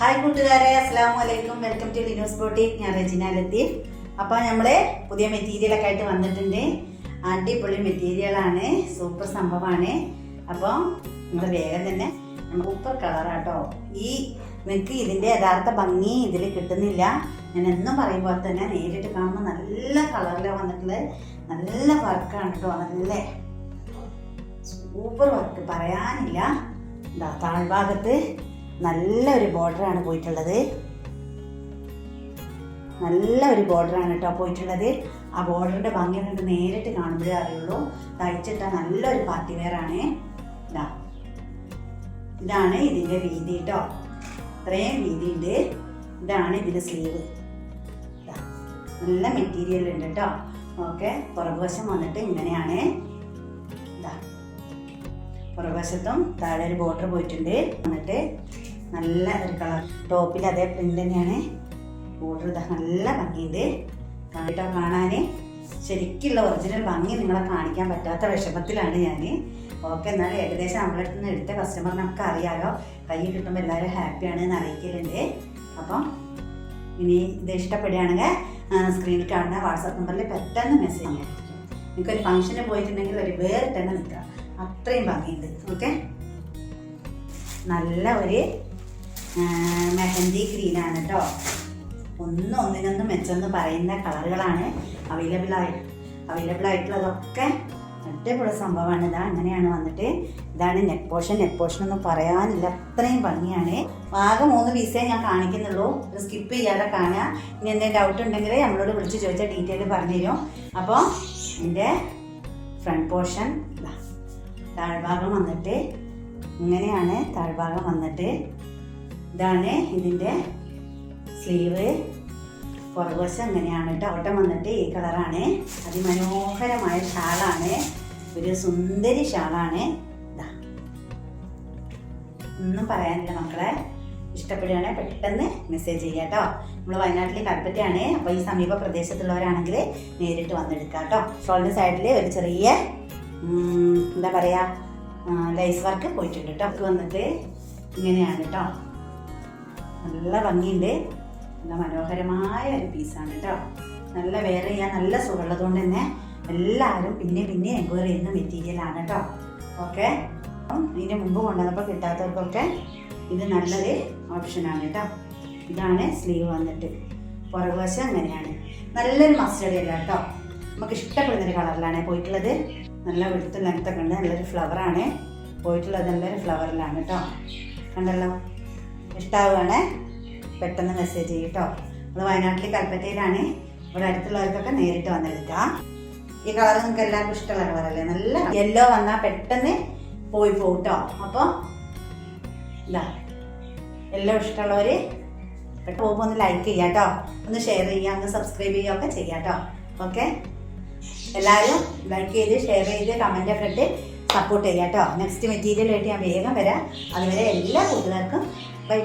Hi കൂട്ടുകാരെ, അസ്സലാമു അലൈക്കും. Welcome to Linu's boutique. ഞാൻ റെജിന ലത്തീഫ്. അപ്പോൾ നമ്മൾ പുതിയ മെറ്റീരിയലൊക്കെ ആയിട്ട് വന്നിട്ടുണ്ട്. അടിപൊളി മെറ്റീരിയലാണ്, സൂപ്പർ സംഭവമാണ്. അപ്പോൾ നമ്മൾ വേഗം തന്നെ സൂപ്പർ കളറാട്ടോ. നിങ്ങൾക്ക് ഇതിൻ്റെ യഥാർത്ഥ ഭംഗി ഇതിൽ കിട്ടുന്നില്ല. ഞാൻ എന്നും പറയുമ്പോൾ തന്നെ നേരിട്ട് കാണുമ്പോൾ നല്ല കളറിലാണ് വന്നിട്ടുള്ളത്. നല്ല വർക്കാണ് കേട്ടോ, നല്ല സൂപ്പർ വർക്ക് പറയാനില്ല. എന്താ താഴ്ഭാഗത്ത് നല്ലൊരു ബോർഡറാണ് പോയിട്ടുള്ളത്. നല്ലൊരു ബോർഡറാണ് കേട്ടോ പോയിട്ടുള്ളത്. ആ ബോർഡറിൻ്റെ ഭംഗി കണ്ട് നേരിട്ട് കാണുമ്പോഴേ അറിയുള്ളൂ. തയ്ച്ചിട്ട നല്ലൊരു പാർട്ടി വെയറാണ്. ഇതാണ് ഇതിൻ്റെ വീതി കേട്ടോ, ഇത്രയും വീതി ഉണ്ട്. ഇതാണ് ഇതിൻ്റെ സ്ലീവ്. നല്ല മെറ്റീരിയൽ ഉണ്ട് കേട്ടോ. ഓക്കെ, പുറകുവശം വന്നിട്ട് ഇങ്ങനെയാണ്. പുറകുവശത്തും താഴെ ഒരു ബോർഡർ പോയിട്ടുണ്ട്. എന്നിട്ട് നല്ല ഒരു കളർ ടോപ്പിൽ അതേ പ്രിന്റ് തന്നെയാണ്. ബോർഡർ നല്ല ഭംഗിയുണ്ട് കേട്ടോ കാണാൻ. ശരിക്കുള്ള ഒറിജിനൽ ഭംഗി നിങ്ങളെ കാണിക്കാൻ പറ്റാത്ത വിഷമത്തിലാണ് ഞാൻ. ഓക്കെ, എന്നാലും ഏകദേശം നമ്മളെ അടുത്ത് നിന്ന് എടുത്ത കസ്റ്റമറിനൊക്കെ അറിയാലോ. കൈ കിട്ടുമ്പോൾ എല്ലാവരും ഹാപ്പിയാണ് എന്ന് അറിയിക്കലുണ്ട്. അപ്പം ഇനി ഇത് ഇഷ്ടപ്പെടുകയാണെങ്കിൽ സ്ക്രീനിൽ കാണുന്ന വാട്സാപ്പ് നമ്പറിൽ പെട്ടെന്ന് മെസ്സേജ് ചെയ്യാം. നിങ്ങൾക്കൊരു ഫംഗ്ഷന് പോയിട്ടുണ്ടെങ്കിൽ ഒരു വേറെ തന്നെ നിൽക്കുക, അത്രയും ഭംഗിയുണ്ട്. ഓക്കെ, നല്ല ഒരു മെഹന്തി ഗ്രീനാണ് കേട്ടോ. ഒന്നിനൊന്നും മെച്ചെന്ന് പറയുന്ന കളറുകളാണ് അവൈലബിൾ ആയിട്ടുള്ളതൊക്കെ. അടിപൊളി സംഭവമാണ്. ഇതാ അങ്ങനെയാണ് വന്നിട്ട്. ഇതാണ് നെക്ക് പോർഷൻ ഒന്നും പറയാനില്ല, അത്രയും ഭംഗിയാണ്. ആകെ 3 പീസേ ഞാൻ കാണിക്കുന്നുള്ളൂ. ഇത് സ്കിപ്പ് ചെയ്യാതെ കാണുക. ഇനി എന്തെങ്കിലും ഡൗട്ട് ഉണ്ടെങ്കിൽ നമ്മളോട് വിളിച്ച് ചോദിച്ചാൽ ഡീറ്റെയിൽ പറഞ്ഞുതരും. അപ്പോൾ ഇതിൻ്റെ ഫ്രണ്ട് പോർഷൻ താഴ്ഭാഗം വന്നിട്ട് ഇങ്ങനെയാണ്. താഴ്ഭാഗം വന്നിട്ട് ഇതാണ് ഇതിൻ്റെ സ്ലീവ്. പുറകുവശം ഇങ്ങനെയാണ് കേട്ടോ. ഓട്ടം വന്നിട്ട് ഈ കളറാണ്. അതിമനോഹരമായ ഷാളാണ്, ഒരു സുന്ദരി ഷാളാണ്. ഒന്നും പറയാനില്ല മക്കളെ. ഇഷ്ടപ്പെടുകയാണെങ്കിൽ പെട്ടെന്ന് മെസ്സേജ് ചെയ്യാം കേട്ടോ. നമ്മൾ വയനാട്ടിലെ കൽപ്പറ്റയാണ്. അപ്പോൾ ഈ സമീപ പ്രദേശത്തുള്ളവരാണെങ്കിൽ നേരിട്ട് വന്നെടുക്കാം കേട്ടോ. ഷോൾഡർ സൈഡിൽ ഒരു ചെറിയ എന്താ പറയുക ലൈസ് വർക്ക് പോയിട്ടുണ്ട് കേട്ടോ. അത് വന്നിട്ട് ഇങ്ങനെയാണ് കേട്ടോ. നല്ല ഭംഗിയുണ്ട്, നല്ല മനോഹരമായ ഒരു പീസാണ് കേട്ടോ. നല്ല വെയർ ചെയ്യാൻ നല്ല സുഖമുള്ളതുകൊണ്ട് തന്നെ എല്ലാവരും പിന്നെ എൻക്വയറി ചെയ്യുന്ന മെറ്റീരിയലാണ് കേട്ടോ. ഓക്കെ, ഇതിന് മുമ്പ് കൊണ്ടുവന്നപ്പോൾ കിട്ടാത്തവർക്കൊക്കെ ഇത് നല്ലൊരു ഓപ്ഷനാണ് കേട്ടോ. ഇതാണ് സ്ലീവ് വന്നിട്ട്. പുറകുവശം അങ്ങനെയാണ്. നല്ലൊരു മസ്റ്റേർഡ് അല്ല കേട്ടോ, നമുക്ക് ഇഷ്ടപ്പെടുന്നൊരു കളറിലാണ് പോയിട്ടുള്ളത്. നല്ല വെളുത്ത ലെങ്ത്തൊക്കെ ഉണ്ട്. നല്ലൊരു ഫ്ലവറാണ് പോയിട്ടുള്ളത്. നല്ലൊരു ഫ്ലവറിലാണ് കേട്ടോ. കണ്ടല്ലോ, ഇഷ്ടമാവുകയാണെ പെട്ടെന്ന് മെസ്സേജ് ചെയ്യും കേട്ടോ. നമ്മൾ വയനാട്ടിൽ കൽപ്പറ്റയിലാണ്. ഇവിടെ അടുത്തുള്ളവർക്കൊക്കെ നേരിട്ട് വന്നെടുക്കാം. ഈ കളർ നിങ്ങൾക്ക് എല്ലാവർക്കും ഇഷ്ടമുള്ള കളറല്ലേ. നല്ല യെല്ലോ വന്നാൽ പെട്ടെന്ന് പോയി പോകും കേട്ടോ. അപ്പോൾ ഇതാ യെല്ലോ ഇഷ്ടമുള്ളവർ പെട്ടെന്ന് പോകുമ്പോൾ ഒന്ന് ലൈക്ക് ചെയ്യാം കേട്ടോ, ഒന്ന് ഷെയർ ചെയ്യുക, ഒന്ന് സബ്സ്ക്രൈബ് ചെയ്യുക ഒക്കെ ചെയ്യാം കേട്ടോ. ഓക്കെ, എല്ലാവരും ലൈക്ക് ചെയ്ത് ഷെയർ ചെയ്ത് കമൻറ്റൊക്കെ ഇട്ട് സപ്പോർട്ട് ചെയ്യാം കേട്ടോ. നെക്സ്റ്റ് മെറ്റീരിയലായിട്ട് ഞാൻ വേഗം വരാം. അതുവരെ എല്ലാ കൂട്ടുകാർക്കും ബൈ.